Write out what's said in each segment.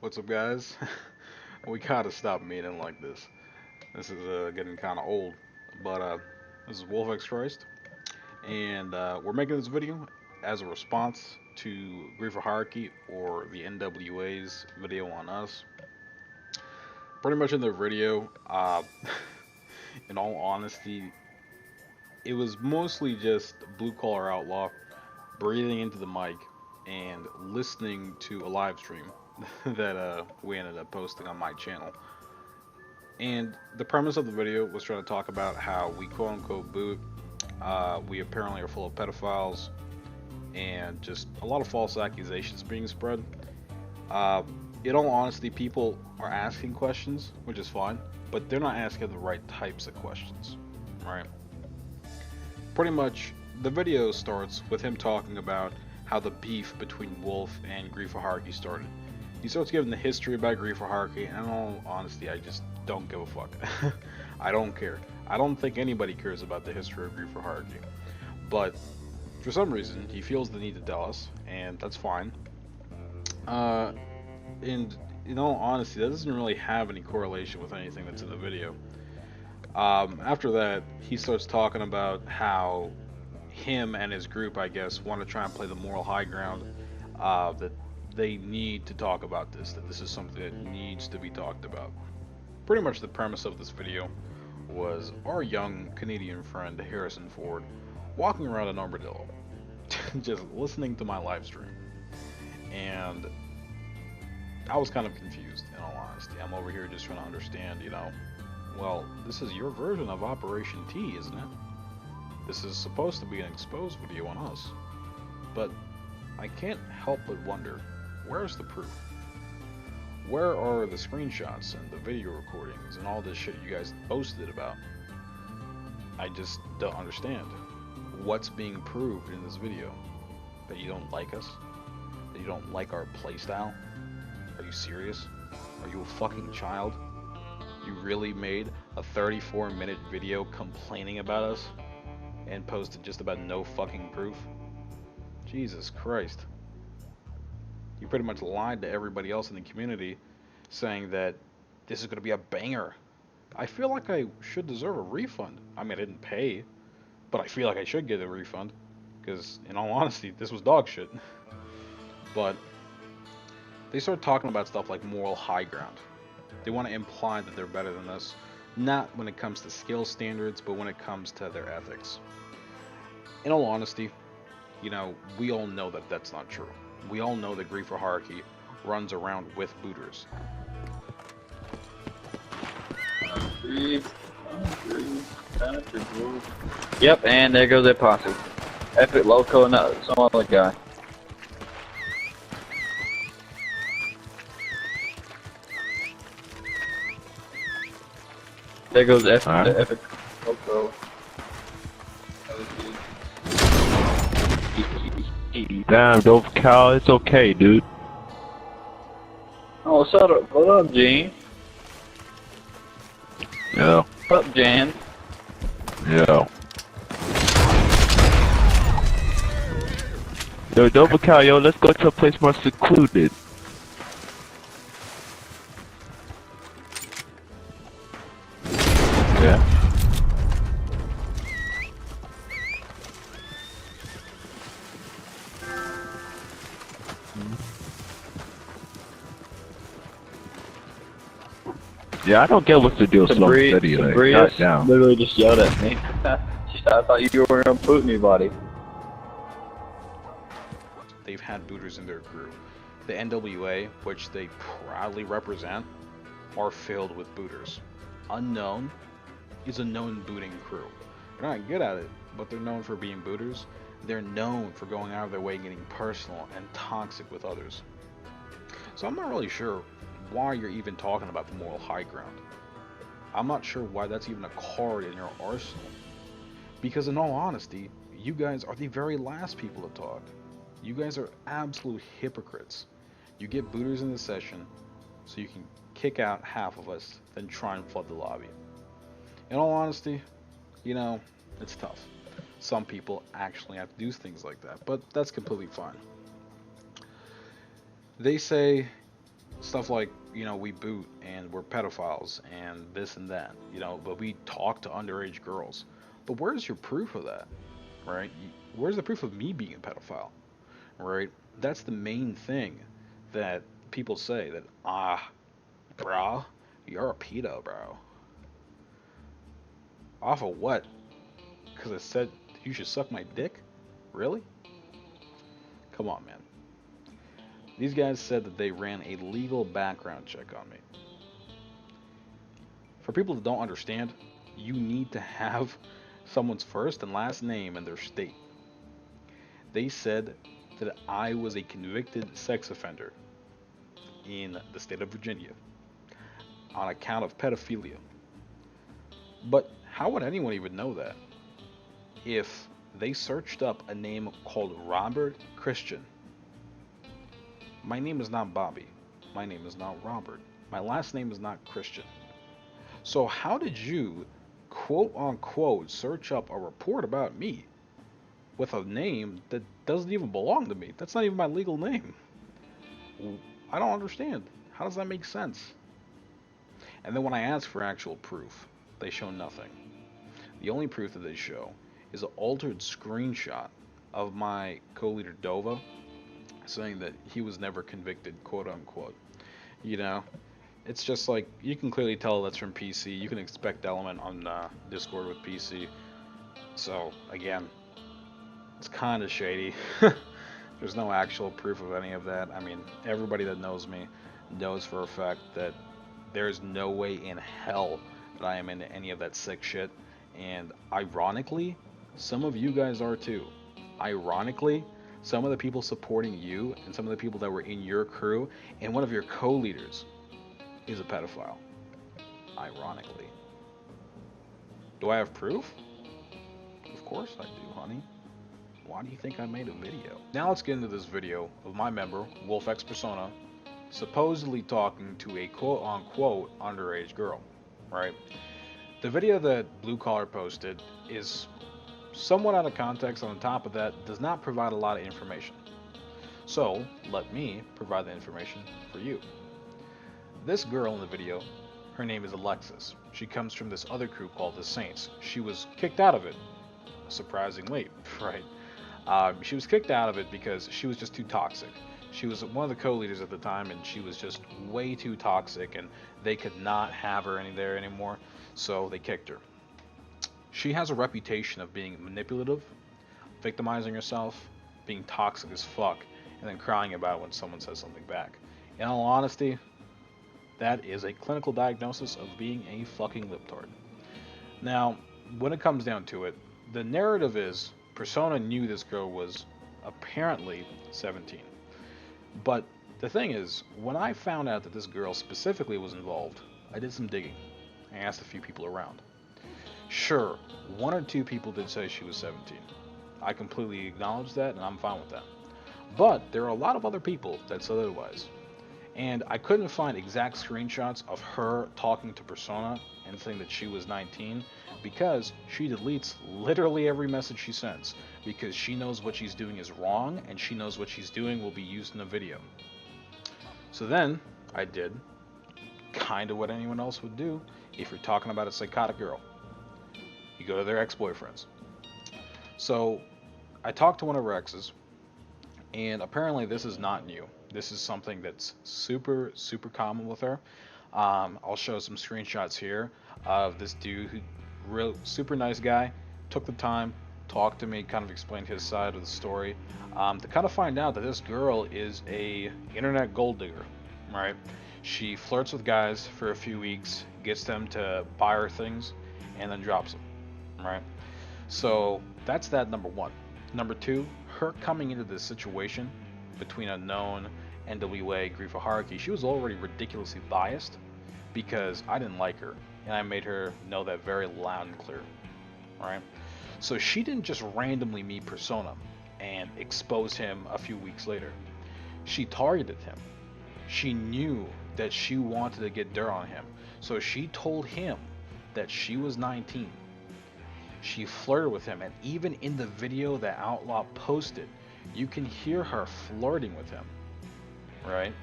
What's up, guys? We gotta stop meeting like this. This is getting kind of old. But this is Wolf X Christ, and we're making this video as a response to Grief Hierarchy or the NWA's video on us. Pretty much in the video, in all honesty, it was mostly just blue collar outlaw breathing into the mic and listening to a live stream that we ended up posting on my channel. And the premise of the video was trying to talk about how we quote unquote boot. We apparently are full of pedophiles and just a lot of false accusations being spread. Uh, in all honesty, people are asking questions, which is fine, but they're not asking the right types of questions, right? Pretty much, the video starts with him talking about how the beef between Wolf and Grief Hierarchy started. He starts giving the history about Grief Hierarchy, and in all honesty, I just don't give a fuck. I don't care. I don't think anybody cares about the history of Grief Hierarchy. But for some reason, he feels the need to tell us, and that's fine. And in all honesty, that doesn't really have any correlation with anything that's in the video. After that, he starts talking about how him and his group, I guess, want to try and play the moral high ground, that they need to talk about this, that this is something that needs to be talked about. Pretty much the premise of this video was our young Canadian friend Harrison Ford walking around an armadillo, just listening to my live stream. And I was kind of confused, in all honesty. I'm over here just trying to understand, well, this is your version of Operation T, isn't it? This is supposed to be an exposed video on us. But I can't help but wonder, where's the proof? Where are the screenshots and the video recordings and all this shit you guys posted about? I just don't understand. What's being proved in this video? That you don't like us? That you don't like our playstyle? Are you serious? Are you a fucking child? You really made a 34-minute video complaining about us and posted just about no fucking proof? Jesus Christ. You pretty much lied to everybody else in the community saying that this is going to be a banger. I feel like I should deserve a refund. I mean, I didn't pay, but I feel like I should get a refund because, in all honesty, this was dog shit. But they start talking about stuff like moral high ground. They want to imply that they're better than us, not when it comes to skill standards, but when it comes to their ethics. In all honesty, we all know that that's not true. We all know that Grief Hierarchy runs around with booters. Yep, and there goes that posse. Epic Loco and some other guy. There goes the Epic Loco. Damn, dope cow, it's okay, dude. Oh, what up, Gene? Yeah. What up, Jan? Yeah. Yo, dope cow, yo, let's go to a place more secluded. Yeah. Yeah, I don't get what's the deal with slow steady, like, goddamn. Literally just yelled at me. She said, I thought you were gonna boot anybody. They've had booters in their crew. The NWA, which they proudly represent, are filled with booters. Unknown is a known booting crew. They're not good at it, but they're known for being booters. They're known for going out of their way and getting personal and toxic with others. So I'm not really sure why you're even talking about the moral high ground. I'm not sure why that's even a card in your arsenal. Because in all honesty, you guys are the very last people to talk. You guys are absolute hypocrites. You get booters in the session so you can kick out half of us, then try and flood the lobby. In all honesty, it's tough. Some people actually have to do things like that, but that's completely fine. They say stuff like, you know, we boot and we're pedophiles and this and that, you know, but we talk to underage girls. But where's your proof of that, right? Where's the proof of me being a pedophile, right? That's the main thing that people say that, bro, you're a pedo, bro. Off of what? Because I said you should suck my dick? Really? Come on, man. These guys said that they ran a legal background check on me. For people that don't understand, you need to have someone's first and last name in their state. They said that I was a convicted sex offender in the state of Virginia on account of pedophilia. But how would anyone even know that if they searched up a name called Robert Christian? My name is not Bobby. My name is not Robert. My last name is not Christian. So how did you, quote unquote, search up a report about me with a name that doesn't even belong to me? That's not even my legal name. I don't understand. How does that make sense? And then when I ask for actual proof, they show nothing. The only proof that they show is an altered screenshot of my co-leader Dova saying that he was never convicted, quote unquote. You know, it's just like, you can clearly tell that's from PC. You can expect element on Discord with PC. So again, it's kind of shady. There's no actual proof of any of that. I mean, everybody that knows me knows for a fact that there's no way in hell that I am into any of that sick shit. And ironically, some of you guys are too. Ironically, some of the people supporting you and some of the people that were in your crew and one of your co-leaders is a pedophile. Ironically. Do I have proof? Of course I do, honey. Why do you think I made a video? Now let's get into this video of my member, WolfX Persona, supposedly talking to a quote-unquote underage girl, right? The video that Blue Collar posted is somewhat out of context. On top of that, does not provide a lot of information. So, let me provide the information for you. This girl in the video, her name is Alexis. She comes from this other crew called the Saints. She was kicked out of it, surprisingly, right? She was kicked out of it because she was just too toxic. She was one of the co-leaders at the time, and she was just way too toxic, and they could not have her there anymore, so they kicked her. She has a reputation of being manipulative, victimizing herself, being toxic as fuck, and then crying about it when someone says something back. In all honesty, that is a clinical diagnosis of being a fucking libtard. Now, when it comes down to it, the narrative is Persona knew this girl was apparently 17. But the thing is, when I found out that this girl specifically was involved, I did some digging. I asked a few people around. Sure, one or two people did say she was 17. I completely acknowledge that, and I'm fine with that. But there are a lot of other people that said otherwise. And I couldn't find exact screenshots of her talking to Persona and saying that she was 19, because she deletes literally every message she sends, because she knows what she's doing is wrong, and she knows what she's doing will be used in a video. So then, I did kind of what anyone else would do if you're talking about a psychotic girl. You go to their ex-boyfriends. So, I talked to one of her exes, and apparently this is not new. This is something that's super, super common with her. I'll show some screenshots here of this dude who, super nice guy, took the time, talked to me, kind of explained his side of the story, to kind of find out that this girl is a internet gold digger, right? She flirts with guys for a few weeks, gets them to buy her things, and then drops them, right? So that's that, number one. Number two, her coming into this situation between a known NWA grief hierarchy, she was already ridiculously biased because I didn't like her, and I made her know that very loud and clear, right? So she didn't just randomly meet Persona and expose him a few weeks later. She targeted him. She knew that she wanted to get dirt on him, so she told him that she was 19. She flirted with him, and even in the video that Outlaw posted, you can hear her flirting with him, right?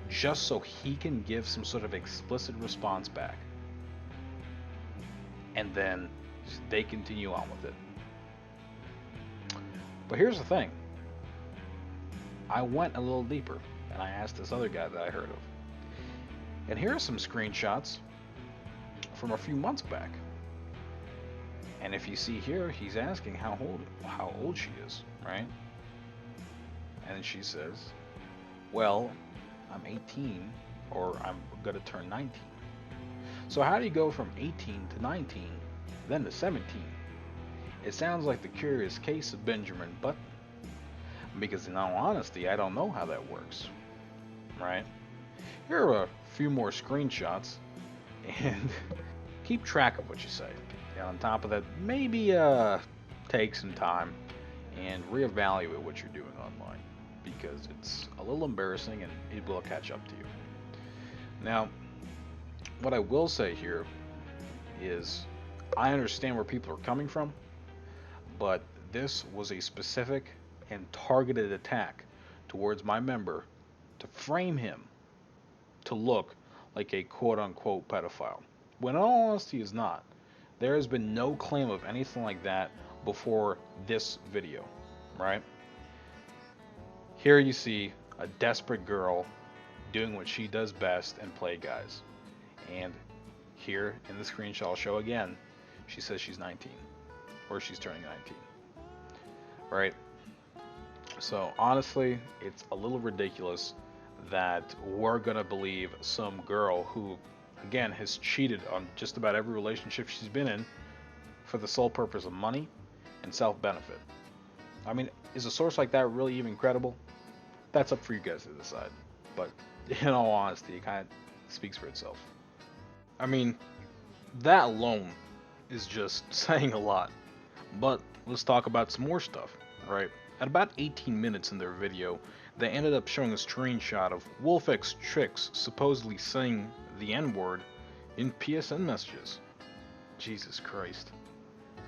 just so he can give some sort of explicit response back. And then they continue on with it. But here's the thing. I went a little deeper and I asked this other guy that I heard of. And here are some screenshots from a few months back. And if you see here, he's asking how old she is, right? And she says, well, I'm 18, or I'm gonna turn 19. So how do you go from 18 to 19, then to 17? It sounds like the curious case of Benjamin Button. Because in all honesty, I don't know how that works, right? Here are a few more screenshots, and keep track of what you say. And on top of that, maybe take some time and reevaluate what you're doing online, because it's a little embarrassing and it will catch up to you. Now, what I will say here is I understand where people are coming from, but this was a specific and targeted attack towards my member to frame him to look like a quote-unquote pedophile, when in all honesty he's not. There has been no claim of anything like that before this video, right? Here you see a desperate girl doing what she does best and play guys. And here in the screenshot I'll show again, she says she's 19, or she's turning 19, right? So honestly, it's a little ridiculous that we're gonna believe some girl who, again, has cheated on just about every relationship she's been in for the sole purpose of money and self-benefit. I mean, is a source like that really even credible? That's up for you guys to decide. But in all honesty, it kind of speaks for itself. I mean, that alone is just saying a lot. But let's talk about some more stuff, right? At about 18 minutes in their video, they ended up showing a screenshot of Wolfx Tricks supposedly saying the N-word in PSN messages. Jesus Christ.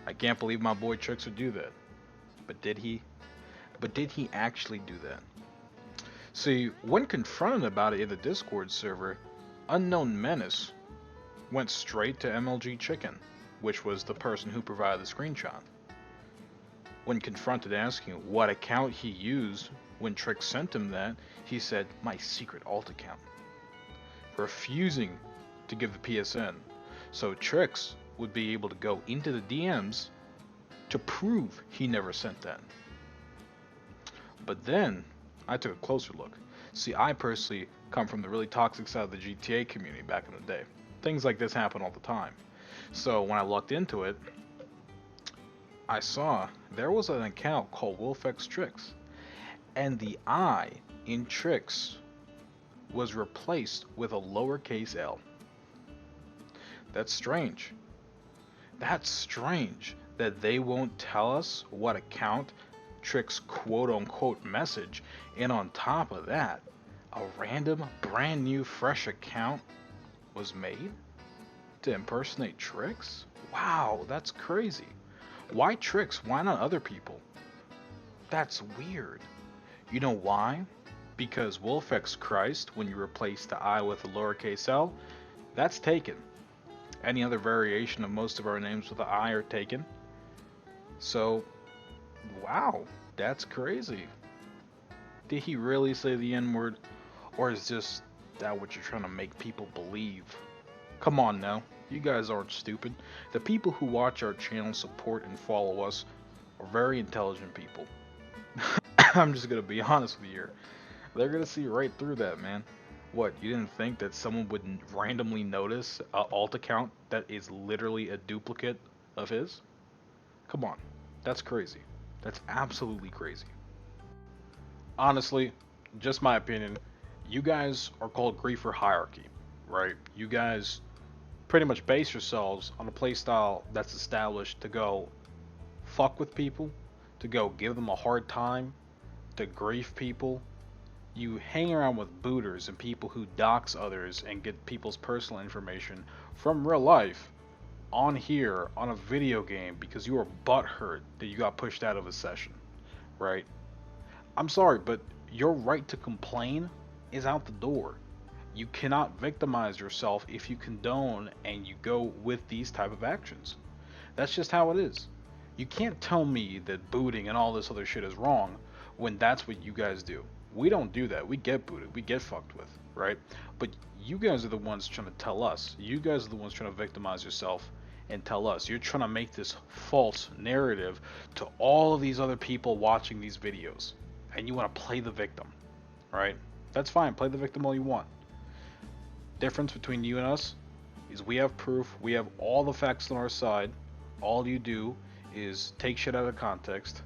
I can't believe my boy Tricks would do that. But did he? But did he actually do that? See, when confronted about it in the Discord server, Unknown Menace went straight to MLG Chicken, which was the person who provided the screenshot. When confronted asking what account he used when Trix sent him that, he said, my secret alt account, refusing to give the PSN. So Trix would be able to go into the DMs to prove he never sent that. But then I took a closer look. See, I personally come from the really toxic side of the GTA community back in the day. Things like this happen all the time. So when I looked into it, I saw there was an account called Wolfx Tricks, and the I in Tricks was replaced with a lowercase l. That's strange. That's strange that they won't tell us what account Tricks quote-unquote message, and on top of that, a random brand new fresh account was made to impersonate Tricks? Wow, that's crazy. Why Tricks? Why not other people? That's weird. You know why? Because Wolfx Christ, when you replace the I with a lowercase l, that's taken. Any other variation of most of our names with the I are taken. So, wow, that's crazy. Did he really say the N-word? Or is just that what you're trying to make people believe? Come on now. You guys aren't stupid. The people who watch our channel, support, and follow us are very intelligent people. I'm just gonna be honest with you here. They're gonna see right through that, man. What, you didn't think that someone would randomly notice an alt account that is literally a duplicate of his? Come on. That's crazy. That's absolutely crazy. Honestly, just my opinion, you guys are called griefer hierarchy, right? You guys pretty much base yourselves on a playstyle that's established to go fuck with people, to go give them a hard time, to grief people. You hang around with booters and people who dox others and get people's personal information from real life on here on a video game because you were butthurt that you got pushed out of a session, right? I'm sorry, but your right to complain is out the door. You cannot victimize yourself if you condone and you go with these type of actions. That's just how it is. You can't tell me that booting and all this other shit is wrong when that's what you guys do. We don't do that. We get booted. We get fucked with, right? But you guys are the ones trying to tell us. You guys are the ones trying to victimize yourself and tell us. You're trying to make this false narrative to all of these other people watching these videos. And you want to play the victim, right? That's fine. Play the victim all you want. Difference between you and us is we have proof. We have all the facts on our side. All you do is take shit out of context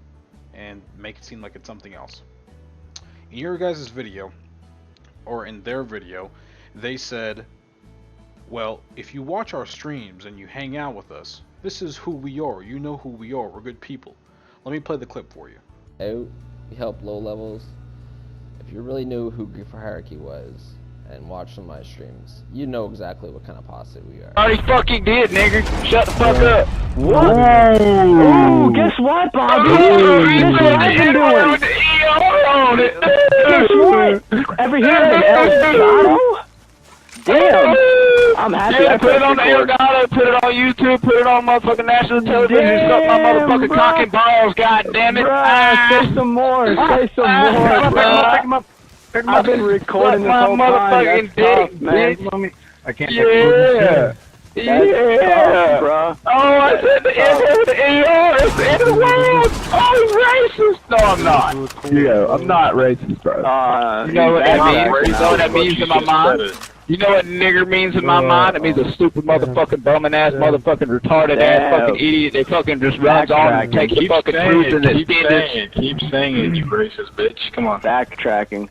and make it seem like it's something else. In your guys' video, or in their video, they said, well, if you watch our streams and you hang out with us, this is who we are. You know who we are. We're good people. Let me play the clip for you. We help low levels. If you really knew who GFHY was and watched some of my streams, you know exactly what kind of posse we are. Already fucking did, nigga. Shut the fuck up. What? Ooh, guess what, Bobby? Guess what I've been doing? Guess what? Ever hear of an Elgato? Damn. I'm happy I put it on the Elgato, put it on YouTube, put it on motherfucking national television, suck my motherfucking cock and balls, goddammit. Bruh, say some more, say some more, bruh. I've been recording this whole time. That's tough, man. I can't. Yeah. Yeah. Bruh. Oh, I said the N with the ER. It's the end of the world. Oh, he's racist. No, I'm not. Yeah, I'm not racist, bro. You know what that means? You know what that means in my mind? You know what nigger means in my mind? It means a stupid motherfucking bumming ass motherfucking retarded ass fucking idiot. They fucking just runs on and takes the fucking truth and extend Keep saying it, you racist bitch. Come on. Backtracking.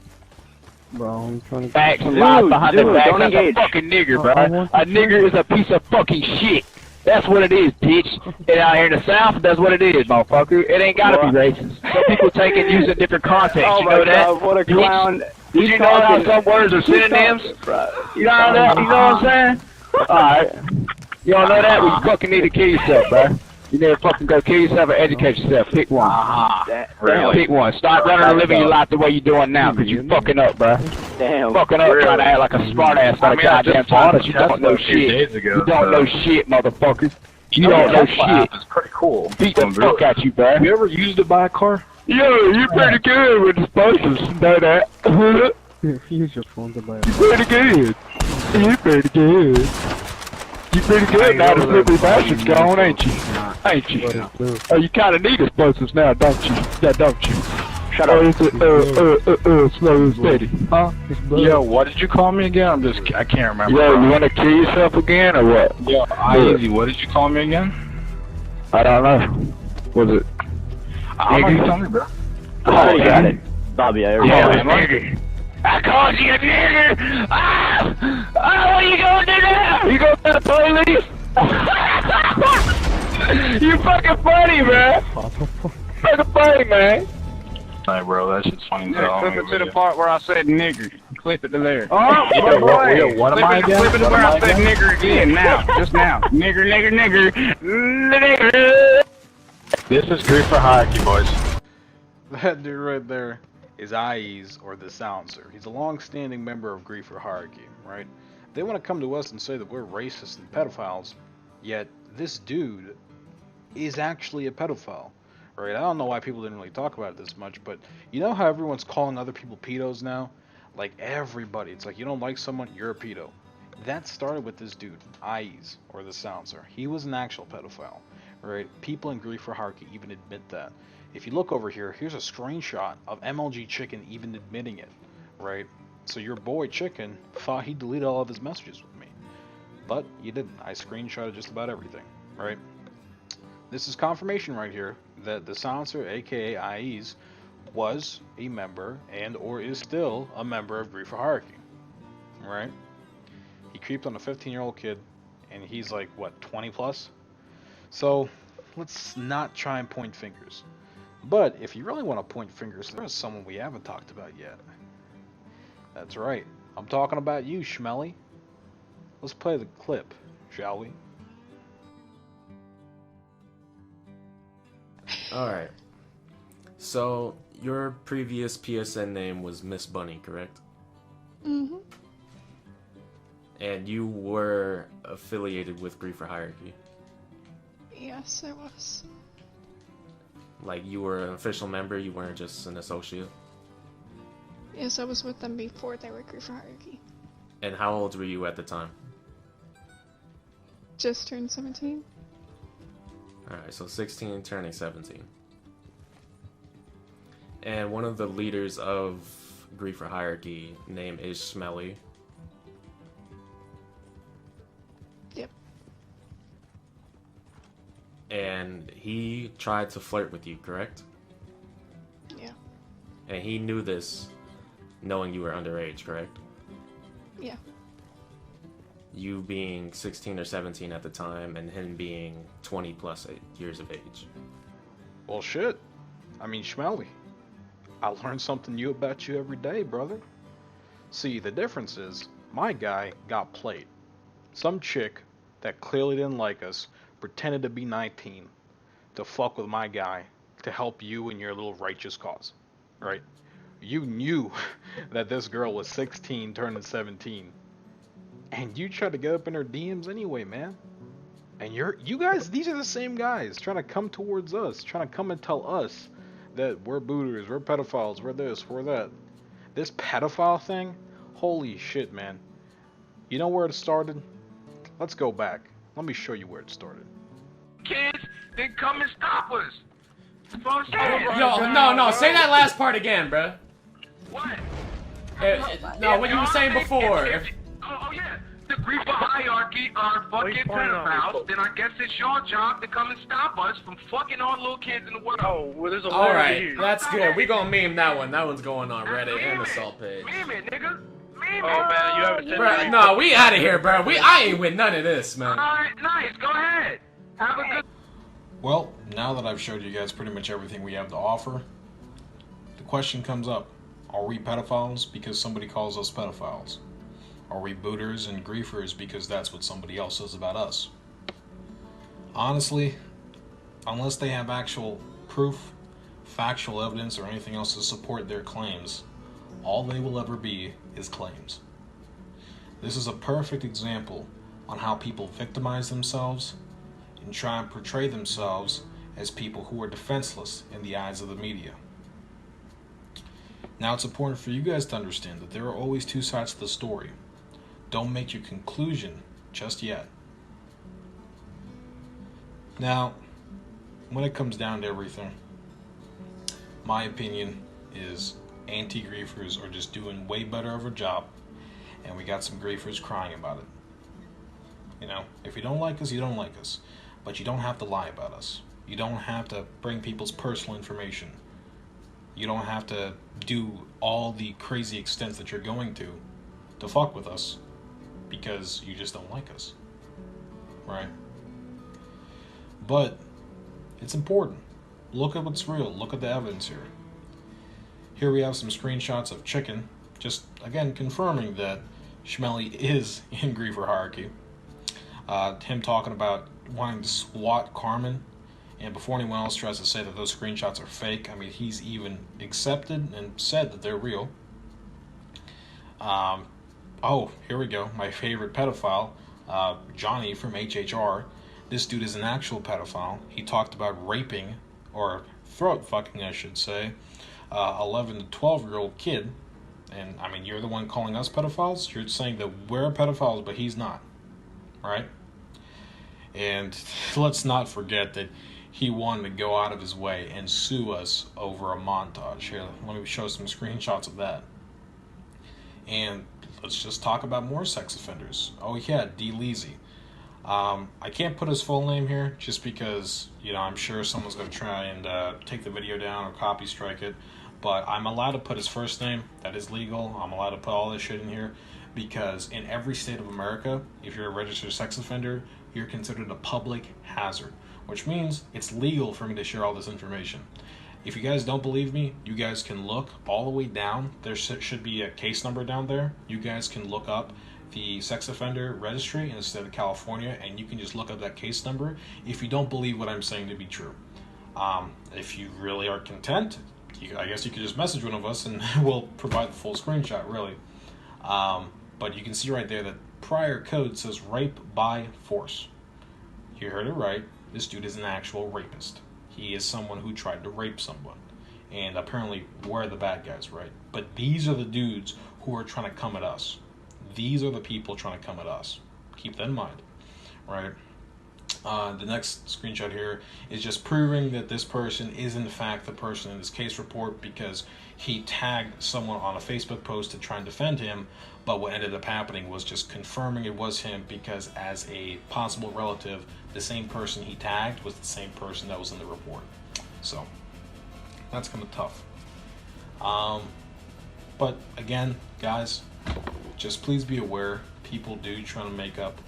Bro, I'm trying to facts and lies behind the back like a fucking nigger, bro. A nigger is a piece of fucking shit. That's what it is, bitch. And out here in the South, that's what it is, motherfucker. It ain't gotta be racist. Some people take it and use it in different contexts. Oh you know my that? God, what a clown. Did you know how some words are synonyms? You know that? You know what I'm saying? Alright. You don't know that? Well, you fucking need to kill yourself, bro. You need to fucking go kill yourself or educate yourself. Pick one. Really? Pick one. Stop running and living your life the way you're doing now, because you're fucking up, bro. Damn. Fucking up trying to act like a smart ass on a goddamn time, but you don't know shit. You don't know shit, motherfucker. You don't know shit. It's pretty cool. Beat the fuck out you, bro. You ever used to buy a car? Yeah, you're pretty good with explosives. Know that? Use your phone to buy a You're pretty good. You're pretty good. You're pretty good now. The slippery bastard's gone, ain't you? Ain't you? Oh, you kind of need explosives now, don't you? Yeah, don't you? Shut up. Slow and steady. Huh? Yo, what did you call me again? I can't remember. Yo, you want to kill yourself again or what? Yo, Easy, what did you call me again? I don't know. Was it? I'm not telling you, bro. I already got it. Bobby, I already got it. Nigger. I called you a nigger! Ah! Oh, what are you gonna do now? You gonna tell the police? You fucking funny, man. Fucking funny, man. Hey, bro, that shit's funny as hell. Clip it to the part where I said nigger. Clip it to there. Oh, boy. What am I again? Clip it to where I said nigger again. Now, just now. Nigger, nigger, nigger. Nigger. This is GFHY, boys. That dude right there is IE's, or the Silencer. He's a long-standing member of GFHY, right? They want to come to us and say that we're racist and pedophiles, yet this dude is actually a pedophile, right? I don't know why people didn't really talk about it this much, but you know how everyone's calling other people pedos now? Like everybody. It's like you don't like someone, you're a pedo. That started with this dude, IE's, or the Silencer. He was an actual pedophile, right? People in GFHY even admit that. If you look over here, here's a screenshot of MLG Chicken even admitting it, right? So your boy Chicken thought he deleted all of his messages with me, but he didn't. I screenshotted just about everything, right? This is confirmation right here that the Silencer, aka IE's, was a member and or is still a member of GFHY, right? He creeped on a 15-year-old kid, and he's like, what, 20 plus? So let's not try and point fingers. But if you really want to point fingers, there's someone we haven't talked about yet. That's right. I'm talking about you, Schmelly. Let's play the clip, shall we? Alright. So, your previous PSN name was Miss Bunny, correct? Mm-hmm. And you were affiliated with Grief for Hierarchy. Yes, I was. Like, you were an official member, you weren't just an associate? Yes, I was with them before they were Grief for Hierarchy. And how old were you at the time? Just turned 17. Alright, so 16 turning 17. And one of the leaders of Grief for Hierarchy, name is Smelly. Yep. And he tried to flirt with you, correct? Yeah. And he knew this, knowing you were underage, correct? Yeah. You being 16 or 17 at the time, and him being 20 plus years of age. Well, shit. I mean, Schmelly. I learn something new about you every day, brother. See, the difference is, my guy got played. Some chick that clearly didn't like us pretended to be 19 to fuck with my guy to help you in your little righteous cause, right? You knew that this girl was 16 turning 17, and you tried to get up in her DMs anyway, man. And you guys, these are the same guys trying to come towards us, trying to come and tell us that we're booters, we're pedophiles, we're this, we're that. This pedophile thing, holy shit, man. You know where it started? Let's go back. Let me show you where it started. Kids, then come and stop us. That's what I'm saying. Yo, no, say that last part again, bruh. What? No, what you were saying before. Oh yeah, the Grief for Hierarchy are fucking pedophiles, then I guess it's your job to come and stop us from fucking all little kids in the world. Oh, well, there's a Alright, that's good. We gonna meme that one. That one's going on Reddit and the Salt page. Meme it, nigga. Meme it. Oh man, you haven't said Bruh, no, we out of here, bro. I ain't with none of this, man. Alright, nice. Go ahead. Have a good. Well, now that I've showed you guys pretty much everything we have to offer, the question comes up. Are we pedophiles because somebody calls us pedophiles? Are we booters and griefers because that's what somebody else says about us? Honestly, unless they have actual proof, factual evidence, or anything else to support their claims, all they will ever be is claims. This is a perfect example on how people victimize themselves and try and portray themselves as people who are defenseless in the eyes of the media. Now, it's important for you guys to understand that there are always two sides to the story. Don't make your conclusion just yet. Now, when it comes down to everything, my opinion is anti-griefers are just doing way better of a job, and we got some griefers crying about it. You know, if you don't like us, you don't like us. But you don't have to lie about us. You don't have to bring people's personal information. You don't have to do all the crazy extents that you're going to fuck with us because you just don't like us. Right? But it's important. Look at what's real. Look at the evidence here. Here we have some screenshots of Chicken, just again confirming that Schmelly is in Grief for Hierarchy. Him talking about wanting to swat Carmen, and before anyone else tries to say that those screenshots are fake, I mean, he's even accepted and said that they're real. Oh, here we go. My favorite pedophile, Johnny from HHR. This dude is an actual pedophile. He talked about raping, or throat fucking, I should say, 11 to 12-year-old kid. And, I mean, you're the one calling us pedophiles? You're saying that we're pedophiles, but he's not. Right? And let's not forget that he wanted to go out of his way and sue us over a montage. Here, let me show some screenshots of that. And let's just talk about more sex offenders. Oh yeah, D. Leezy. I can't put his full name here just because, you know, I'm sure someone's going to try and take the video down or copy strike it. But I'm allowed to put his first name. That is legal. I'm allowed to put all this shit in here because in every state of America, if you're a registered sex offender, you're considered a public hazard, which means it's legal for me to share all this information. If you guys don't believe me, you guys can look all the way down. There should be a case number down there. You guys can look up the sex offender registry in the state of California, and you can just look up that case number if you don't believe what I'm saying to be true. If you really are content, I guess you could just message one of us and we'll provide the full screenshot, really. But you can see right there that prior code says rape by force. You heard it right. This dude is an actual rapist. He is someone who tried to rape someone. And apparently we're the bad guys, right? But these are the dudes who are trying to come at us. These are the people trying to come at us. Keep that in mind, right? The next screenshot here is just proving that this person is in fact the person in this case report, because he tagged someone on a Facebook post to try and defend him, but what ended up happening was just confirming it was him, because as a possible relative, the same person he tagged was the same person that was in the report. So that's kind of tough. But again, guys, just please be aware, people do try to make up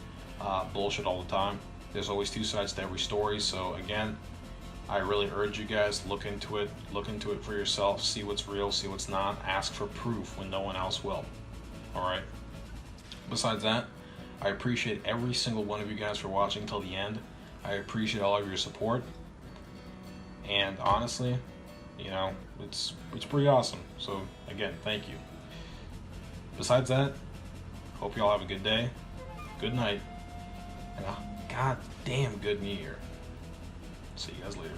bullshit all the time. There's always two sides to every story. So again, I really urge you guys, look into it for yourself, see what's real, see what's not, ask for proof when no one else will. Alright. Besides that, I appreciate every single one of you guys for watching till the end. I appreciate all of your support. And honestly, you know, it's pretty awesome. So again, thank you. Besides that, hope you all have a good day, good night, and a goddamn good New Year. See you guys later.